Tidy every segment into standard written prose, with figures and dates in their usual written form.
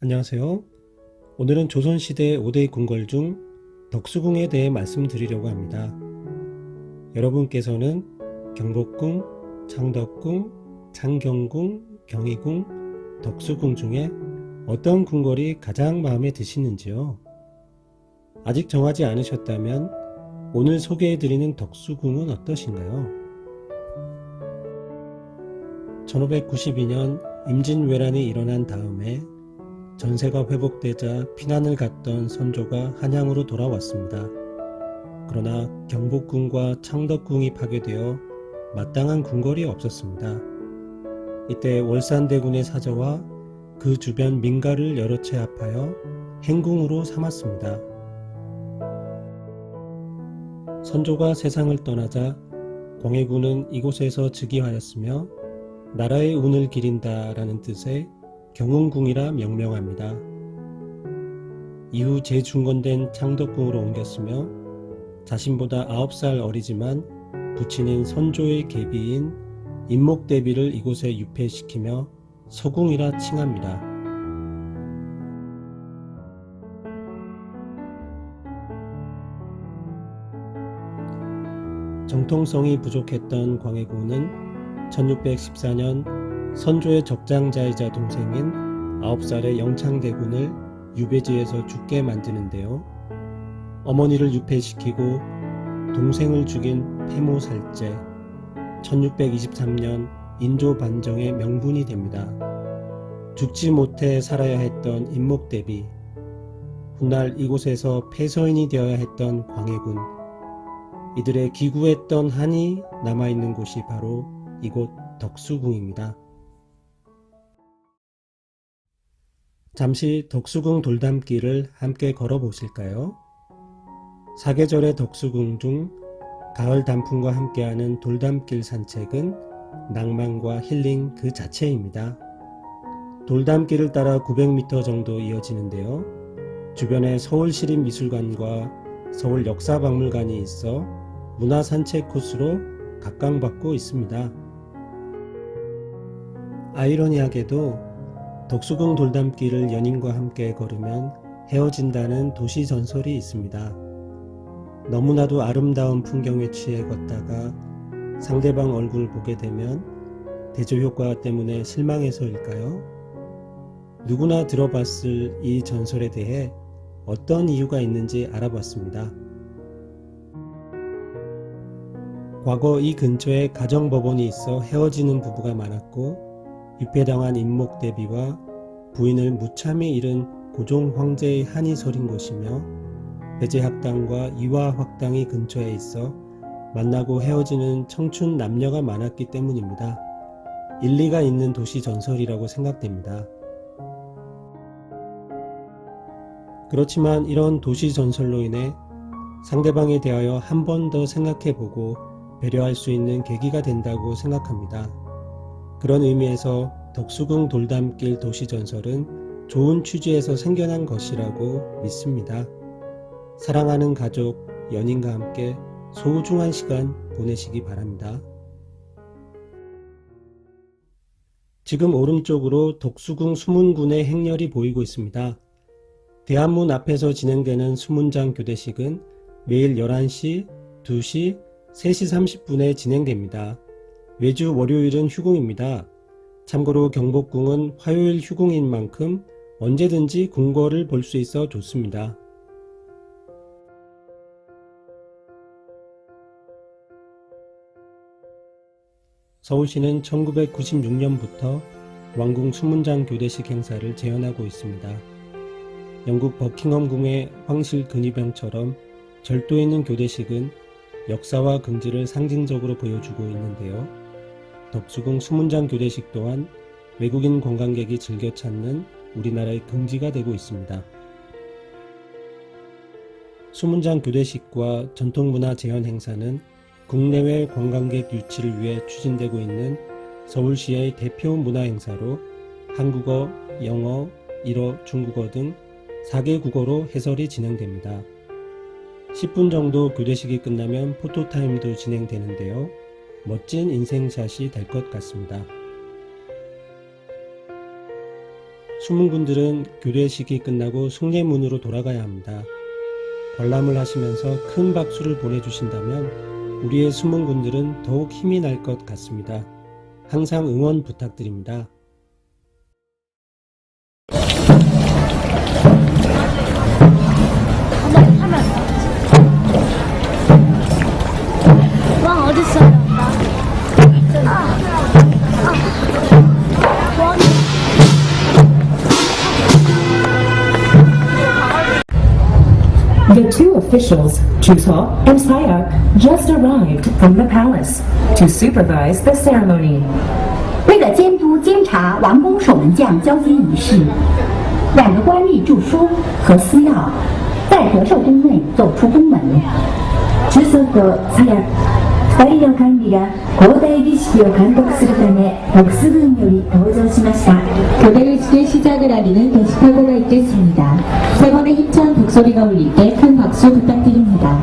안녕하세요. 오늘은 조선시대 5대 궁궐 중 덕수궁에 대해 말씀드리려고 합니다. 여러분께서는 경복궁, 창덕궁, 창경궁, 경희궁, 덕수궁 중에 어떤 궁궐이 가장 마음에 드시는지요? 아직 정하지 않으셨다면 오늘 소개해드리는 덕수궁은 어떠신가요? 1592년 임진왜란이 일어난 다음에 전세가 회복되자 피난을 갔던 선조가 한양으로 돌아왔습니다. 그러나 경복궁과 창덕궁이 파괴되어 마땅한 궁궐이 없었습니다. 이때 월산대군의 사저와 그 주변 민가를 여러 채 합하여 행궁으로 삼았습니다. 선조가 세상을 떠나자 광해군은 이곳에서 즉위하였으며 나라의 운을 기린다라는 뜻의 경운궁이라 명명합니다. 이후 재중건된 창덕궁으로 옮겼으며 자신보다 9살 어리지만 부친인 선조의 계비인 임목대비를 이곳에 유폐시키며 서궁이라 칭합니다. 정통성이 부족했던 광해군은 1614년 선조의 적장자이자 동생인 9살의 영창대군을 유배지에서 죽게 만드는데요. 어머니를 유폐시키고 동생을 죽인 폐모살제, 1623년 인조반정의 명분이 됩니다. 죽지 못해 살아야 했던 임목대비, 훗날 이곳에서 폐서인이 되어야 했던 광해군, 이들의 기구했던 한이 남아있는 곳이 바로 이곳 덕수궁입니다. 잠시 덕수궁 돌담길을 함께 걸어보실까요? 사계절의 덕수궁 중 가을 단풍과 함께하는 돌담길 산책은 낭만과 힐링 그 자체입니다. 돌담길을 따라 900m 정도 이어지는데요. 주변에 서울시립미술관과 서울역사박물관이 있어 문화산책 코스로 각광받고 있습니다. 아이러니하게도 덕수궁 돌담길을 연인과 함께 걸으면 헤어진다는 도시 전설이 있습니다. 너무나도 아름다운 풍경에 취해 걷다가 상대방 얼굴을 보게 되면 대조효과 때문에 실망해서일까요? 누구나 들어봤을 이 전설에 대해 어떤 이유가 있는지 알아봤습니다. 과거 이 근처에 가정법원이 있어 헤어지는 부부가 많았고 유폐당한 임목대비와 부인을 무참히 잃은 고종 황제의 한이 서린 곳이며 배제학당과 이화학당이 근처에 있어 만나고 헤어지는 청춘 남녀가 많았기 때문입니다. 일리가 있는 도시 전설이라고 생각됩니다. 그렇지만 이런 도시 전설로 인해 상대방에 대하여 한 번 더 생각해보고 배려할 수 있는 계기가 된다고 생각합니다. 그런 의미에서 덕수궁 돌담길 도시전설은 좋은 취지에서 생겨난 것이라고 믿습니다. 사랑하는 가족, 연인과 함께 소중한 시간 보내시기 바랍니다. 지금 오른쪽으로 덕수궁 수문군의 행렬이 보이고 있습니다. 대한문 앞에서 진행되는 수문장 교대식은 매일 11시, 2시, 3시 30분에 진행됩니다. 매주 월요일은 휴공입니다. 참고로 경복궁은 화요일 휴공인 만큼 언제든지 궁궐을 볼 수 있어 좋습니다. 서울시는 1996년부터 왕궁 수문장 교대식 행사를 재현하고 있습니다. 영국 버킹엄궁의 황실 근위병처럼 절도 있는 교대식은 역사와 긍지를 상징적으로 보여주고 있는데요. 덕수궁 수문장 교대식 또한 외국인 관광객이 즐겨 찾는 우리나라의 긍지가 되고 있습니다. 수문장 교대식과 전통문화 재현 행사는 국내외 관광객 유치를 위해 추진되고 있는 서울시의 대표 문화 행사로 한국어, 영어, 일어, 중국어 등 4개 국어로 해설이 진행됩니다. 10분 정도 교대식이 끝나면 포토타임도 진행되는데요. 멋진 인생샷이 될 것 같습니다. 수문군들은 교대식이 끝나고 숭례문으로 돌아가야 합니다. 관람을 하시면서 큰 박수를 보내주신다면 우리의 수문군들은 더욱 힘이 날 것 같습니다. 항상 응원 부탁드립니다. 왕 어딨어요? The two officials, Chuseok and Sayak, just arrived from the palace to supervise the ceremony. 为了监督监察王宫守门将交接仪式，两个官吏祝书和司药在德寿宫内走出宫门。ChuseokとSayak、2人の官吏が交代儀式を監督するため特殊軍より登場しました. 교대의식의 시작을 알리는 게시판고가 있겠습니다. 세 번의 힘찬 북소리가 울릴 때 큰 박수 부탁드립니다.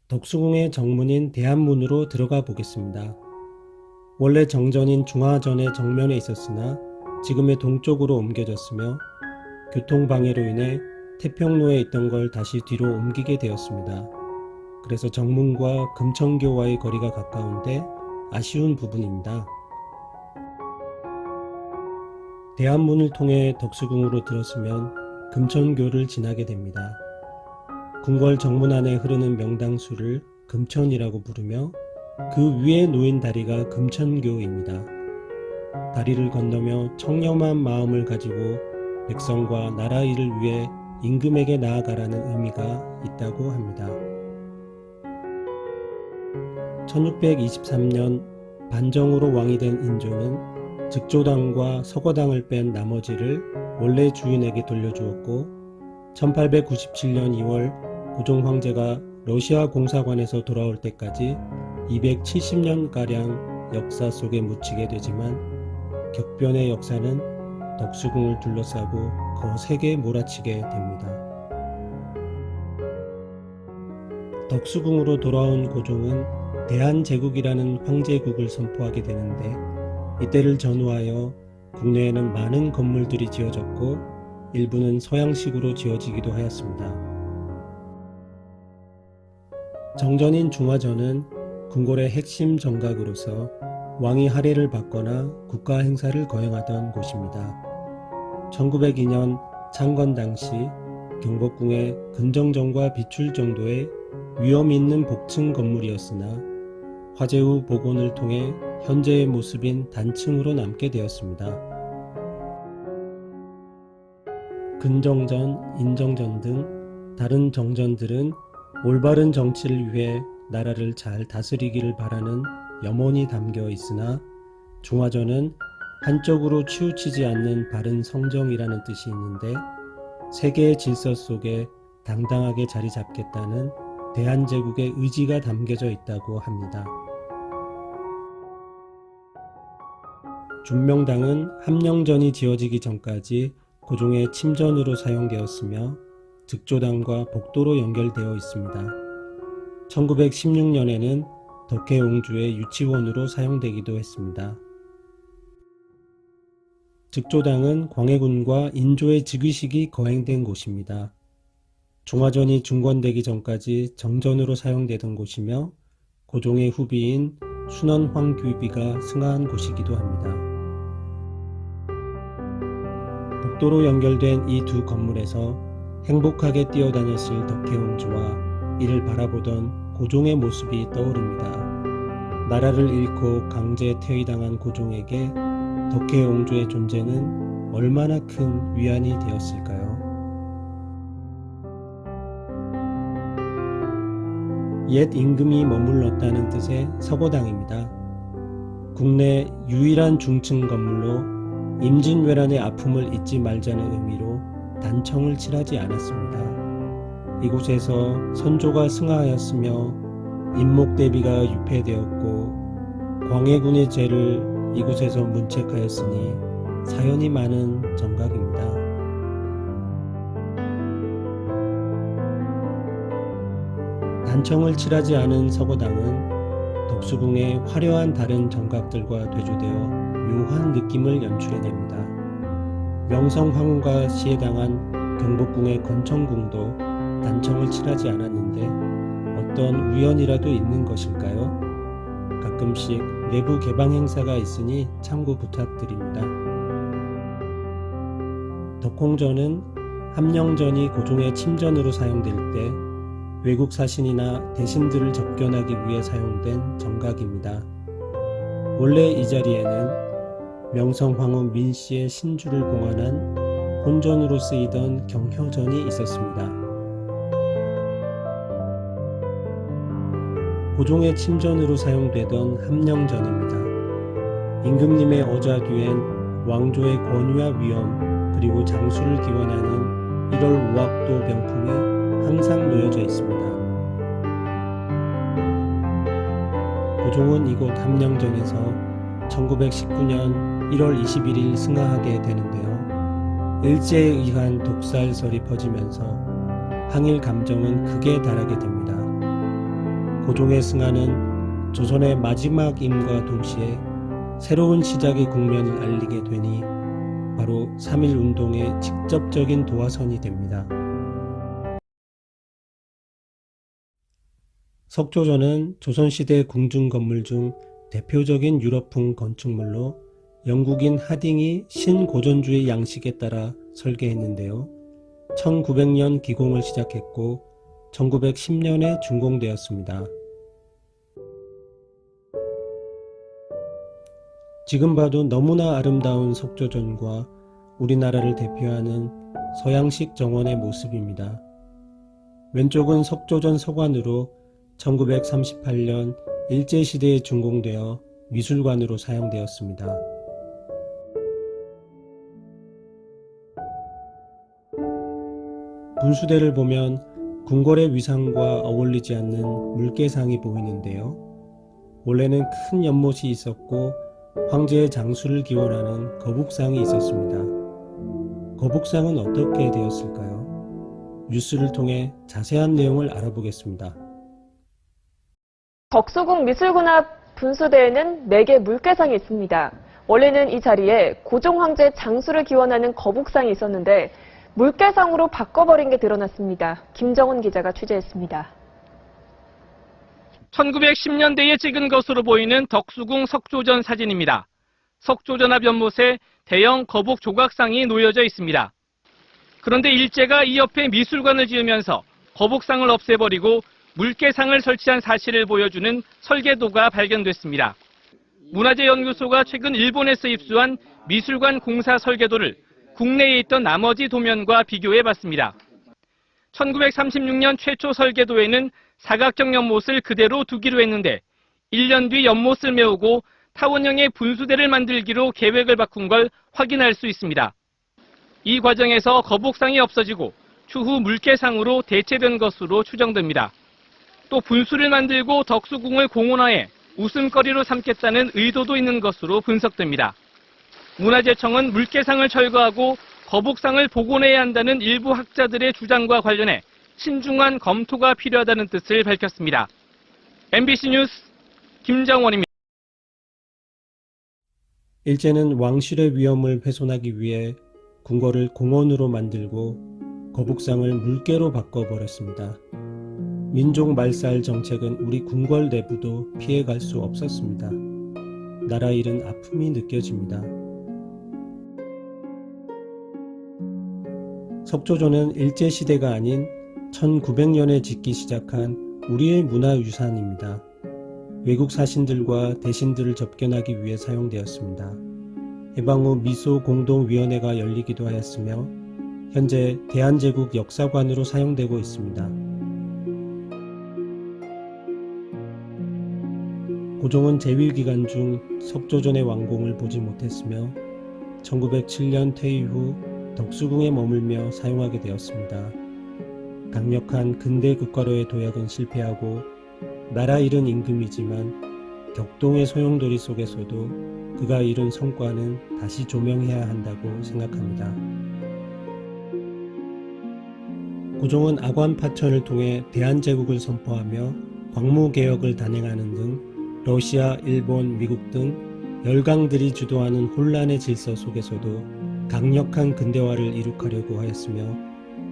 덕수궁의 정문인 대안문으로 들어가 보겠습니다. 원래 정전인 중화전의 정면에 있었으나 지금의 동쪽으로 옮겨졌으며 교통방해로 인해 태평로에 있던 걸 다시 뒤로 옮기게 되었습니다. 그래서 정문과 금천교와의 거리가 가까운데 아쉬운 부분입니다. 대안문을 통해 덕수궁으로 들어서면 금천교를 지나게 됩니다. 궁궐 정문 안에 흐르는 명당수를 금천이라고 부르며 그 위에 놓인 다리가 금천교입니다. 다리를 건너며 청렴한 마음을 가지고 백성과 나라 일을 위해 임금에게 나아가라는 의미가 있다고 합니다. 1623년 반정으로 왕이 된 인조는 즉조당과 서거당을 뺀 나머지를 원래 주인에게 돌려주었고 1897년 2월 고종 황제가 러시아 공사관에서 돌아올 때까지 270년가량 역사 속에 묻히게 되지만 격변의 역사는 덕수궁을 둘러싸고 거세게 몰아치게 됩니다. 덕수궁으로 돌아온 고종은 대한제국이라는 황제국을 선포하게 되는데 이때를 전후하여 국내에는 많은 건물들이 지어졌고 일부는 서양식으로 지어지기도 하였습니다. 정전인 중화전은 궁궐의 핵심 정각으로서 왕이 할애를 받거나 국가 행사를 거행하던 곳입니다. 1902년 창건 당시 경복궁의 근정전과 비출 정도의 위험 있는 복층 건물이었으나 화재 후 복원을 통해 현재의 모습인 단층으로 남게 되었습니다. 근정전, 인정전 등 다른 정전들은 올바른 정치를 위해 나라를 잘 다스리기를 바라는 염원이 담겨 있으나 중화전은 한쪽으로 치우치지 않는 바른 성정이라는 뜻이 있는데 세계의 질서 속에 당당하게 자리 잡겠다는 대한제국의 의지가 담겨져 있다고 합니다. 준명당은 함령전이 지어지기 전까지 고종의 침전으로 사용되었으며 즉조당과 복도로 연결되어 있습니다. 1916년에는 덕혜옹주의 유치원으로 사용되기도 했습니다. 즉조당은 광해군과 인조의 즉위식이 거행된 곳입니다. 중화전이 중건되기 전까지 정전으로 사용되던 곳이며 고종의 후비인 순원 황귀비가 승하한 곳이기도 합니다. 복도로 연결된 이 두 건물에서 행복하게 뛰어다녔을 덕혜옹주와 이를 바라보던 고종의 모습이 떠오릅니다. 나라를 잃고 강제 퇴위당한 고종에게 덕혜옹주의 존재는 얼마나 큰 위안이 되었을까요? 옛 임금이 머물렀다는 뜻의 서거당입니다. 국내 유일한 중층 건물로 임진왜란의 아픔을 잊지 말자는 의미로 단청을 칠하지 않았습니다. 이곳에서 선조가 승하하였으며 임목대비가 유폐되었고 광해군의 죄를 이곳에서 문책하였으니 사연이 많은 정각입니다. 단청을 칠하지 않은 서고당은 덕수궁의 화려한 다른 정각들과 대조되어 묘한 느낌을 연출해냅니다. 명성황후가 시해당한 경복궁의 건청궁도 단청을 칠하지 않았는데 어떤 우연이라도 있는 것일까요? 가끔씩 내부 개방 행사가 있으니 참고 부탁드립니다. 덕홍전은 함령전이 고종의 침전으로 사용될 때 외국 사신이나 대신들을 접견하기 위해 사용된 정각입니다. 원래 이 자리에는 명성황후 민씨의 신주를 봉안한 혼전으로 쓰이던 경효전이 있었습니다. 고종의 침전으로 사용되던 함령전입니다. 임금님의 어좌 뒤엔 왕조의 권위와 위엄 그리고 장수를 기원하는 1월 5학도 병풍이 항상 놓여져 있습니다. 고종은 이곳 함령전에서 1919년 1월 21일 승하하게 되는데요. 일제에 의한 독살설이 퍼지면서 항일 감정은 극에 달하게 됩니다. 고종의 승하는 조선의 마지막 임과 동시에 새로운 시작의 국면을 알리게 되니 바로 3.1운동의 직접적인 도화선이 됩니다. 석조전은 조선시대 궁중 건물 중 대표적인 유럽풍 건축물로 영국인 하딩이 신고전주의 양식에 따라 설계했는데요. 1900년 기공을 시작했고 1910년에 준공되었습니다. 지금 봐도 너무나 아름다운 석조전과 우리나라를 대표하는 서양식 정원의 모습입니다. 왼쪽은 석조전 서관으로 1938년 일제시대에 준공되어 미술관으로 사용되었습니다. 분수대를 보면 궁궐의 위상과 어울리지 않는 물개상이 보이는데요. 원래는 큰 연못이 있었고 황제의 장수를 기원하는 거북상이 있었습니다. 거북상은 어떻게 되었을까요? 뉴스를 통해 자세한 내용을 알아보겠습니다. 덕수궁 미술관 앞 분수대에는 4개 물개상이 있습니다. 원래는 이 자리에 고종 황제 장수를 기원하는 거북상이 있었는데 물개상으로 바꿔버린 게 드러났습니다. 김정은 기자가 취재했습니다. 1910년대에 찍은 것으로 보이는 덕수궁 석조전 사진입니다. 석조전 앞 연못에 대형 거북 조각상이 놓여져 있습니다. 그런데 일제가 이 옆에 미술관을 지으면서 거북상을 없애버리고 물개상을 설치한 사실을 보여주는 설계도가 발견됐습니다. 문화재연구소가 최근 일본에서 입수한 미술관 공사 설계도를 국내에 있던 나머지 도면과 비교해봤습니다. 1936년 최초 설계도에는 사각형 연못을 그대로 두기로 했는데 1년 뒤 연못을 메우고 타원형의 분수대를 만들기로 계획을 바꾼 걸 확인할 수 있습니다. 이 과정에서 거북상이 없어지고 추후 물개상으로 대체된 것으로 추정됩니다. 또 분수를 만들고 덕수궁을 공원화해 웃음거리로 삼겠다는 의도도 있는 것으로 분석됩니다. 문화재청은 물개상을 철거하고 거북상을 복원해야 한다는 일부 학자들의 주장과 관련해 신중한 검토가 필요하다는 뜻을 밝혔습니다. MBC 뉴스 김정원입니다. 일제는 왕실의 위엄을 훼손하기 위해 궁궐을 공원으로 만들고 거북상을 물개로 바꿔버렸습니다. 민족 말살 정책은 우리 궁궐 내부도 피해갈 수 없었습니다. 나라 잃은 아픔이 느껴집니다. 석조전은 일제시대가 아닌 1900년에 짓기 시작한 우리의 문화유산입니다. 외국 사신들과 대신들을 접견하기 위해 사용되었습니다. 해방 후 미소공동위원회가 열리기도 하였으며 현재 대한제국 역사관으로 사용되고 있습니다. 고종은 재위 기간 중 석조전의 완공을 보지 못했으며 1907년 퇴위 후 덕수궁에 머물며 사용하게 되었습니다. 강력한 근대 국가로의 도약은 실패하고 나라 잃은 임금이지만 격동의 소용돌이 속에서도 그가 이룬 성과는 다시 조명해야 한다고 생각합니다. 고종은 아관 파천을 통해 대한제국을 선포하며 광무개혁을 단행하는 등 러시아, 일본, 미국 등 열강들이 주도하는 혼란의 질서 속에서도 강력한 근대화를 이룩하려고 하였으며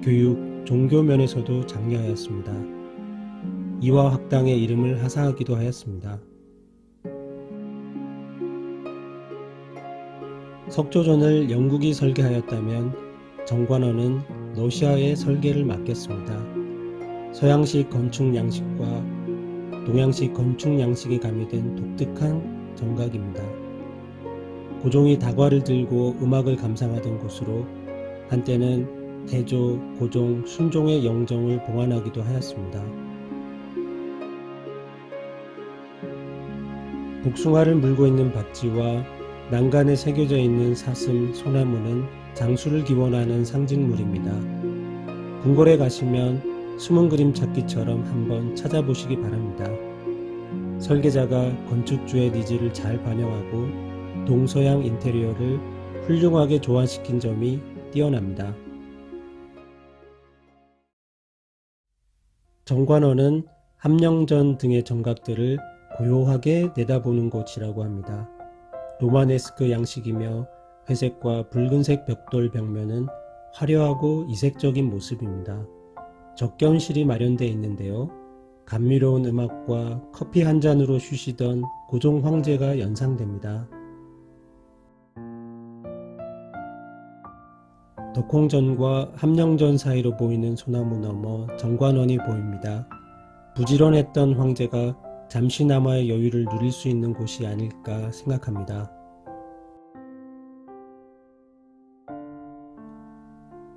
교육, 종교 면에서도 장려하였습니다. 이화학당의 이름을 하사하기도 하였습니다. 석조전을 영국이 설계하였다면 정관원은 러시아의 설계를 맡겼습니다. 서양식 건축 양식과 동양식 건축 양식이 가미된 독특한 정각입니다. 고종이 다과를 들고 음악을 감상하던 곳으로 한때는 태조, 고종, 순종의 영정을 봉안하기도 하였습니다. 복숭아를 물고 있는 박쥐와 난간에 새겨져 있는 사슴, 소나무는 장수를 기원하는 상징물입니다. 궁궐에 가시면 숨은 그림 찾기처럼 한번 찾아보시기 바랍니다. 설계자가 건축주의 니즈를 잘 반영하고 동서양 인테리어를 훌륭하게 조화시킨 점이 뛰어납니다. 정관원은 함령전 등의 정각들을 고요하게 내다보는 곳이라고 합니다. 로마네스크 양식이며 회색과 붉은색 벽돌 벽면은 화려하고 이색적인 모습입니다. 적견실이 마련되어 있는데요. 감미로운 음악과 커피 한 잔으로 쉬시던 고종 황제가 연상됩니다. 덕홍전과 함령전 사이로 보이는 소나무 너머 정관원이 보입니다. 부지런했던 황제가 잠시나마의 여유를 누릴 수 있는 곳이 아닐까 생각합니다.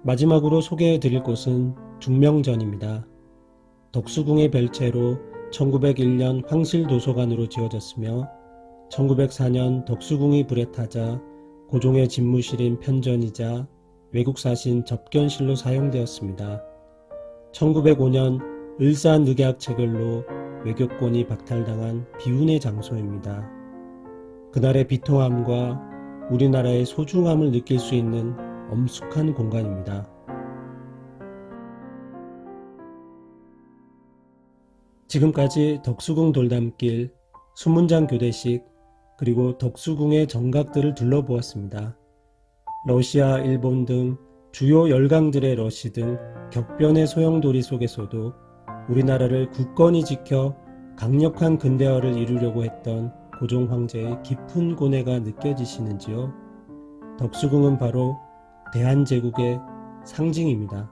마지막으로 소개해 드릴 곳은 중명전입니다. 덕수궁의 별채로 1901년 황실도서관으로 지어졌으며 1904년 덕수궁이 불에 타자 고종의 집무실인 편전이자 외국사신 접견실로 사용되었습니다. 1905년 을사늑약 체결로 외교권이 박탈당한 비운의 장소입니다. 그날의 비통함과 우리나라의 소중함을 느낄 수 있는 엄숙한 공간입니다. 지금까지 덕수궁 돌담길, 수문장 교대식, 그리고 덕수궁의 정각들을 둘러보았습니다. 러시아, 일본 등 주요 열강들의 러시 등 격변의 소용돌이 속에서도 우리나라를 굳건히 지켜 강력한 근대화를 이루려고 했던 고종 황제의 깊은 고뇌가 느껴지시는지요? 덕수궁은 바로 대한제국의 상징입니다.